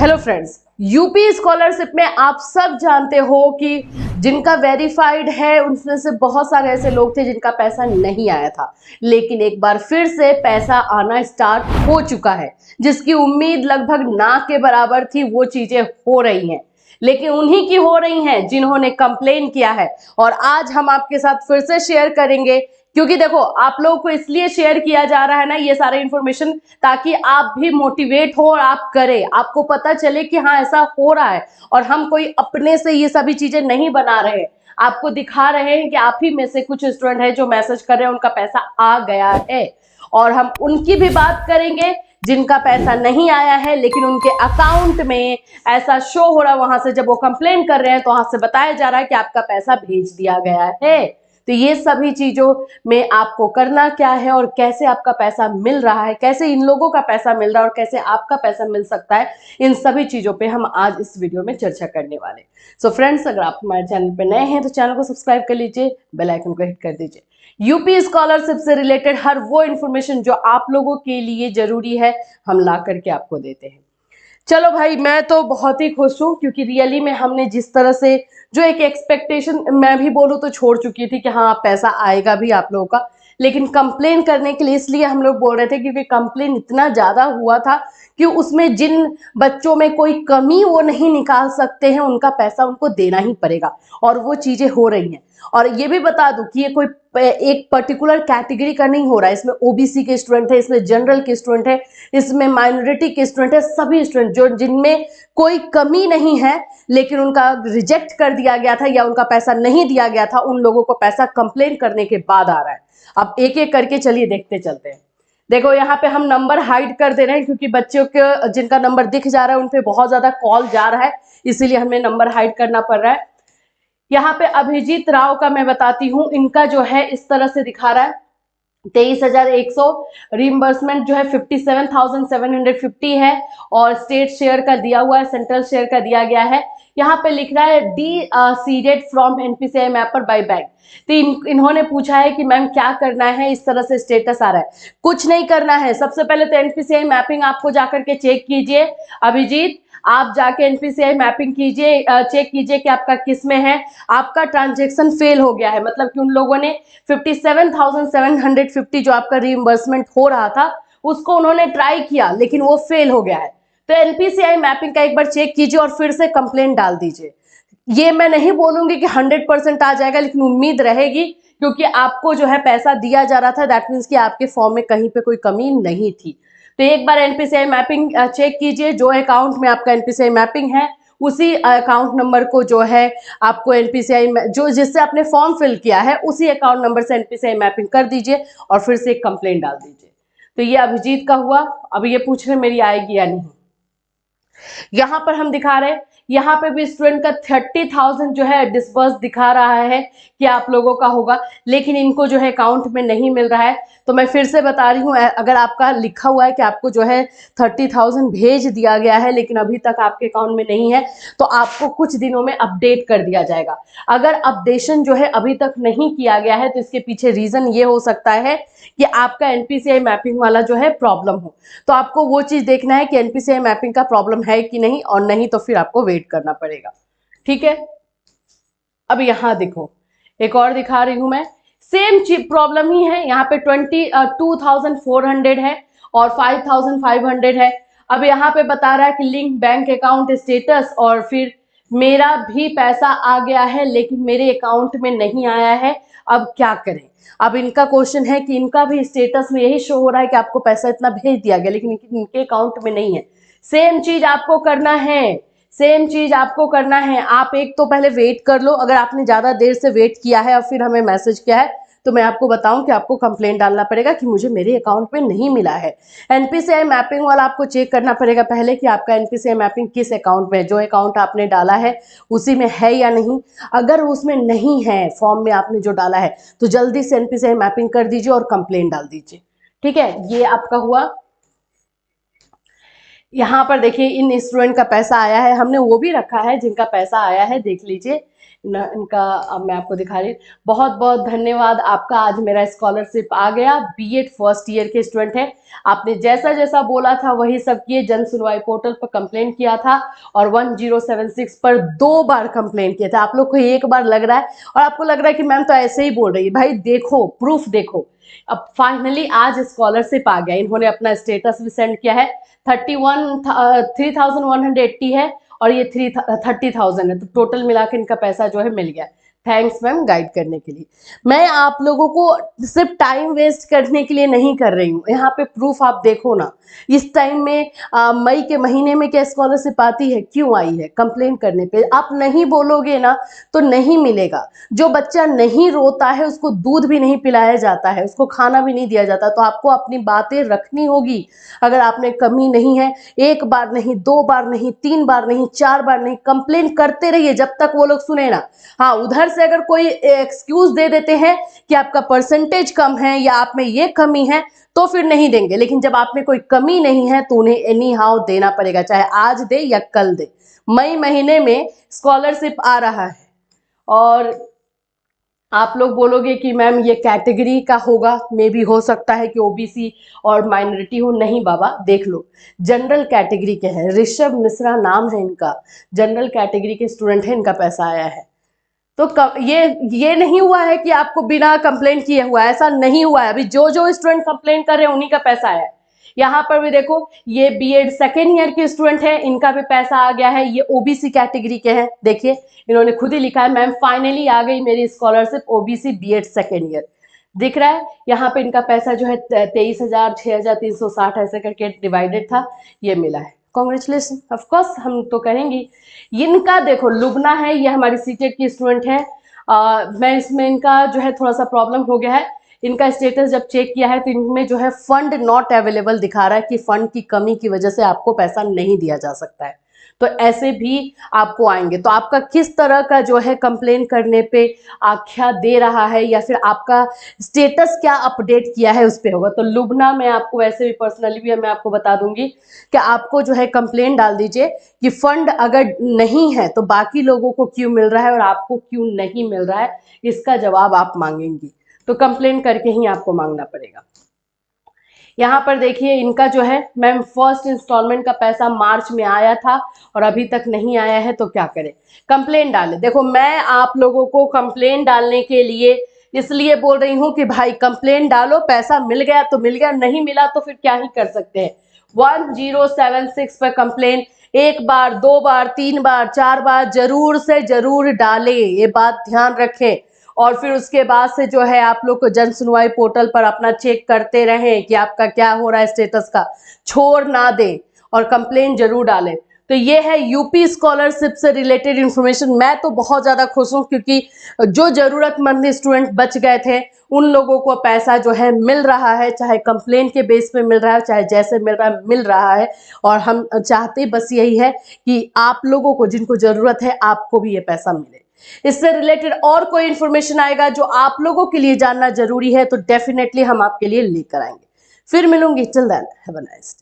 Hello friends, UP scholarship में आप सब जानते हो कि जिनका वेरीफाइड है उनमें से बहुत सारे ऐसे लोग थे जिनका पैसा नहीं आया था, लेकिन एक बार फिर से पैसा आना स्टार्ट हो चुका है। जिसकी उम्मीद लगभग ना के बराबर थी वो चीजें हो रही हैं, लेकिन उन्हीं की हो रही हैं जिन्होंने कंप्लेन किया है। और आज हम आपके साथ फिर से शेयर करेंगे, क्योंकि देखो आप लोगों को इसलिए शेयर किया जा रहा है ना ये सारे इंफॉर्मेशन, ताकि आप भी मोटिवेट हो और आप करें, आपको पता चले कि हाँ ऐसा हो रहा है और हम कोई अपने से ये सभी चीजें नहीं बना रहे, आपको दिखा रहे हैं कि आप ही में से कुछ स्टूडेंट है जो मैसेज कर रहे हैं उनका पैसा आ गया है। और हम उनकी भी बात करेंगे जिनका पैसा नहीं आया है लेकिन उनके अकाउंट में ऐसा शो हो रहा है, वहां से जब वो कंप्लेन कर रहे हैं तो वहां से बताया जा रहा है कि आपका पैसा भेज दिया गया है। तो ये सभी चीजों में आपको करना क्या है और कैसे आपका पैसा मिल रहा है, कैसे इन लोगों का पैसा मिल रहा है और कैसे आपका पैसा मिल सकता है, इन सभी चीजों पे हम आज इस वीडियो में चर्चा करने वाले। सो फ्रेंड्स, अगर आप हमारे चैनल पे नए हैं तो चैनल को सब्सक्राइब कर लीजिए, बेल आइकन को हिट कर दीजिए। यूपी स्कॉलरशिप से रिलेटेड हर वो इन्फॉर्मेशन जो आप लोगों के लिए जरूरी है हम ला करके आपको देते हैं। चलो भाई, मैं तो बहुत ही खुश हूँ क्योंकि रियली में हमने जिस तरह से जो एक एक्सपेक्टेशन मैं भी बोलूँ तो छोड़ चुकी थी कि हाँ पैसा आएगा भी आप लोगों का, लेकिन कंप्लेन करने के लिए इसलिए हम लोग बोल रहे थे क्योंकि कंप्लेन इतना ज़्यादा हुआ था कि उसमें जिन बच्चों में कोई कमी वो नहीं निकाल सकते हैं उनका पैसा उनको देना ही पड़ेगा, और वो चीज़ें हो रही हैं। और ये भी बता दूं कि ये कोई एक पर्टिकुलर कैटेगरी का नहीं हो रहा है, इसमें ओबीसी के स्टूडेंट है, इसमें जनरल के स्टूडेंट है, इसमें माइनॉरिटी के स्टूडेंट है, सभी स्टूडेंट जो जिनमें कोई कमी नहीं है लेकिन उनका रिजेक्ट कर दिया गया था या उनका पैसा नहीं दिया गया था, उन लोगों को पैसा कंप्लेन करने के बाद आ रहा है। अब एक एक करके चलिए देखते चलते हैं। देखो यहाँ पे हम नंबर हाइड कर दे रहे हैं क्योंकि बच्चों के जिनका नंबर दिख जा रहा है उन पे बहुत ज्यादा कॉल जा रहा है, इसीलिए हमें नंबर हाइड करना पड़ रहा है। यहाँ पे अभिजीत राव का मैं बताती हूँ, इनका जो है इस तरह से दिखा रहा है 23,100, रिइंबर्समेंट जो है 57,750 है, और स्टेट शेयर का दिया हुआ है, सेंट्रल शेयर का दिया गया है। यहाँ पे लिख रहा है D seeded from NPCI mapper by bank. तो इन्होंने पूछा है कि मैम क्या करना है, इस तरह से स्टेटस आ रहा है। कुछ नहीं करना है, सबसे पहले तो एनपीसीआई मैपिंग आपको जाकर के चेक कीजिए। अभिजीत, आप जाके एनपीसीआई मैपिंग कीजिए, चेक कीजिए कि आपका किस में है। आपका ट्रांजेक्शन फेल हो गया है, मतलब कि उन लोगों ने 57,750 जो आपका रीइंबर्समेंट हो रहा था उसको उन्होंने ट्राई किया लेकिन वो फेल हो गया है। तो एनपीसीआई मैपिंग का एक बार चेक कीजिए और फिर से कंप्लेंट डाल दीजिए। ये मैं नहीं बोलूंगी कि 100% आ जाएगा, लेकिन उम्मीद रहेगी क्योंकि आपको जो है पैसा दिया जा रहा था, दैट मीन्स कि आपके फॉर्म में कहीं पे कोई कमी नहीं थी। तो एक बार एनपीसीआई मैपिंग चेक कीजिए, जो अकाउंट में आपका एनपीसीआई मैपिंग है उसी अकाउंट नंबर को जो है आपको एनपीसीआई जो जिससे आपने फॉर्म फिल किया है उसी अकाउंट नंबर से एनपीसीआई मैपिंग कर दीजिए और फिर से एक कंप्लेंट डाल दीजिए। तो ये अभिजीत का हुआ। अब ये पूछ रहे मेरी आएगी या नहीं। यहाँ पर हम दिखा रहे हैं, यहाँ पे भी स्टूडेंट का 30,000 जो है डिस्बर्स दिखा रहा है कि आप लोगों का होगा, लेकिन इनको जो है अकाउंट में नहीं मिल रहा है। तो मैं फिर से बता रही हूँ, अगर आपका लिखा हुआ है कि आपको जो है 30,000 भेज दिया गया है लेकिन अभी तक आपके अकाउंट में नहीं है, तो आपको कुछ दिनों में अपडेट कर दिया जाएगा। अगर अपडेशन जो है अभी तक नहीं किया गया है तो इसके पीछे रीजन ये हो सकता है कि आपका एनपीसीआई मैपिंग वाला जो है प्रॉब्लम हो। तो आपको वो चीज देखना है कि एनपीसीआई मैपिंग का प्रॉब्लम है कि नहीं, और नहीं तो फिर आपको वेट करना पड़ेगा। ठीक है, अब यहां देखो एक और दिखा रही हूं मैं, सेम प्रॉब्लम ही है। यहाँ पे 22,400 है और 5,500 है। अब यहाँ पे बता रहा है कि लिंक बैंक अकाउंट स्टेटस, और फिर मेरा भी पैसा आ गया है लेकिन मेरे अकाउंट में नहीं आया है, अब क्या करें। अब इनका क्वेश्चन है कि इनका भी स्टेटस में यही शो हो रहा है कि आपको पैसा इतना भेज दिया गया लेकिन इनके अकाउंट में नहीं है। सेम चीज आपको करना है, सेम चीज आपको करना है। आप एक तो पहले वेट कर लो, अगर आपने ज्यादा देर से वेट किया है और फिर हमें मैसेज किया है तो मैं आपको बताऊं कि आपको कंप्लेंट डालना पड़ेगा कि मुझे मेरे अकाउंट में नहीं मिला है। एनपीसीआई मैपिंग वाला आपको चेक करना पड़ेगा पहले कि आपका एनपीसीआई मैपिंग किस अकाउंट में है, जो अकाउंट आपने डाला है उसी में है या नहीं। अगर उसमें नहीं है, फॉर्म में आपने जो डाला है, तो जल्दी से एनपीसीआई मैपिंग कर दीजिए और कंप्लेंट डाल दीजिए। ठीक है, ये आपका हुआ। यहाँ पर देखिए इन स्टूडेंट का पैसा आया है, हमने वो भी रखा है जिनका पैसा आया है, देख लीजिए। इनका अब मैं आपको दिखा रही। बहुत बहुत धन्यवाद आपका, आज मेरा स्कॉलरशिप आ गया। बीएड फर्स्ट ईयर के स्टूडेंट है, आपने जैसा जैसा बोला था वही सब किए। जन सुनवाई पोर्टल पर कंप्लेन किया था और 1076 पर 2 बार कंप्लेन किया था। आप लोग को एक बार लग रहा है और आपको लग रहा है कि मैम तो ऐसे ही बोल रही है। भाई देखो, प्रूफ देखो। अब फाइनली आज स्कॉलरशिप आ गया। इन्होंने अपना स्टेटस भी सेंड किया है। 3180 है और ये 30,000 है, तो टोटल मिला के इनका पैसा जो है मिल गया। थैंक्स मैम गाइड करने के लिए। मैं आप लोगों को सिर्फ टाइम वेस्ट करने के लिए नहीं कर रही हूँ। यहाँ पे प्रूफ आप देखो ना, इस टाइम में मई के महीने में क्या स्कॉलरशिप आती है? क्यों आई है? कंप्लेन करने पे। आप नहीं बोलोगे ना तो नहीं मिलेगा। जो बच्चा नहीं रोता है उसको दूध भी नहीं पिलाया जाता है, उसको खाना भी नहीं दिया जाता। तो आपको अपनी बातें रखनी होगी। अगर आपने कमी नहीं है, एक बार नहीं, 2 बार नहीं, 3 बार नहीं, 4 बार नहीं, कंप्लेन करते रहिए जब तक वो लोग सुने ना। हाँ, उधर से अगर कोई एक्सक्यूज दे देते हैं कि आपका परसेंटेज कम है या आप में ये कमी है तो फिर नहीं देंगे, लेकिन जब आप में कोई कमी नहीं है तो उन्हें एनी हाउ देना पड़ेगा, चाहे आज दे या कल दे। मई महीने में स्कॉलरशिप आ रहा है और आप लोग बोलोगे कि मैम ये कैटेगरी का होगा, मे भी हो सकता है कि ओबीसी और माइनॉरिटी हो। नहीं बाबा, देख लो, जनरल कैटेगरी के हैं। ऋषभ मिश्रा नाम है इनका, जनरल कैटेगरी के स्टूडेंट है, इनका पैसा आया है। तो ये नहीं हुआ है कि आपको बिना कंप्लेन किए हुआ है, ऐसा नहीं हुआ है। अभी जो जो स्टूडेंट कंप्लेन कर रहे हैं उन्हीं का पैसा आया है। यहाँ पर भी देखो, ये बीएड सेकेंड ईयर के स्टूडेंट है, इनका भी पैसा आ गया है। ये ओबीसी कैटेगरी के हैं, देखिए इन्होंने खुद ही लिखा है, मैम फाइनली आ गई मेरी scholarship OBC BEd second year. दिख रहा है यहाँ पे इनका पैसा जो है 23,000 6,360 ऐसे करके डिवाइडेड था, ये मिला है। कॉन्ग्रेचुलेसन, ऑफकोर्स हम तो करेंगे। इनका देखो, लुबना है, ये हमारी सीटेट की स्टूडेंट है। मैं इसमें इनका जो है थोड़ा सा प्रॉब्लम हो गया है। इनका स्टेटस जब चेक किया है तो इनमें जो है फंड नॉट अवेलेबल दिखा रहा है कि फंड की कमी की वजह से आपको पैसा नहीं दिया जा सकता है। तो ऐसे भी आपको आएंगे। तो आपका किस तरह का जो है कंप्लेन करने पे आख्या दे रहा है या फिर आपका स्टेटस क्या अपडेट किया है उस पर होगा। तो लुबना में आपको वैसे भी पर्सनली भी मैं आपको बता दूंगी कि आपको जो है कंप्लेन डाल दीजिए कि फंड अगर नहीं है तो बाकी लोगों को क्यों मिल रहा है और आपको क्यों नहीं मिल रहा है, इसका जवाब आप मांगेंगी। तो कंप्लेन करके ही आपको मांगना पड़ेगा। यहाँ पर देखिए इनका जो है, मैम फर्स्ट इंस्टॉलमेंट का पैसा मार्च में आया था और अभी तक नहीं आया है, तो क्या करें? कंप्लेन डालें। देखो, मैं आप लोगों को कंप्लेन डालने के लिए इसलिए बोल रही हूँ कि भाई कंप्लेन डालो, पैसा मिल गया तो मिल गया, नहीं मिला तो फिर क्या ही कर सकते हैं। 1076 पर कंप्लेन 1 बार, 2 बार, 3 बार, 4 बार जरूर से जरूर डालें, ये बात ध्यान रखें। और फिर उसके बाद से जो है आप लोग को जन सुनवाई पोर्टल पर अपना चेक करते रहें कि आपका क्या हो रहा है स्टेटस का, छोड़ ना दें और कंप्लेन जरूर डालें। तो ये है यूपी स्कॉलरशिप से रिलेटेड इंफॉर्मेशन। मैं तो बहुत ज़्यादा खुश हूँ क्योंकि जो ज़रूरतमंद स्टूडेंट बच गए थे उन लोगों को पैसा जो है मिल रहा है, चाहे कंप्लेन के बेस पे मिल रहा है, चाहे जैसे मिल रहा है। और हम चाहते बस यही है कि आप लोगों को, जिनको ज़रूरत है, आपको भी ये पैसा मिले। इससे रिलेटेड और कोई इंफॉर्मेशन आएगा जो आप लोगों के लिए जानना जरूरी है तो डेफिनेटली हम आपके लिए लेकर आएंगे। फिर मिलूंगी, till then have a nice day.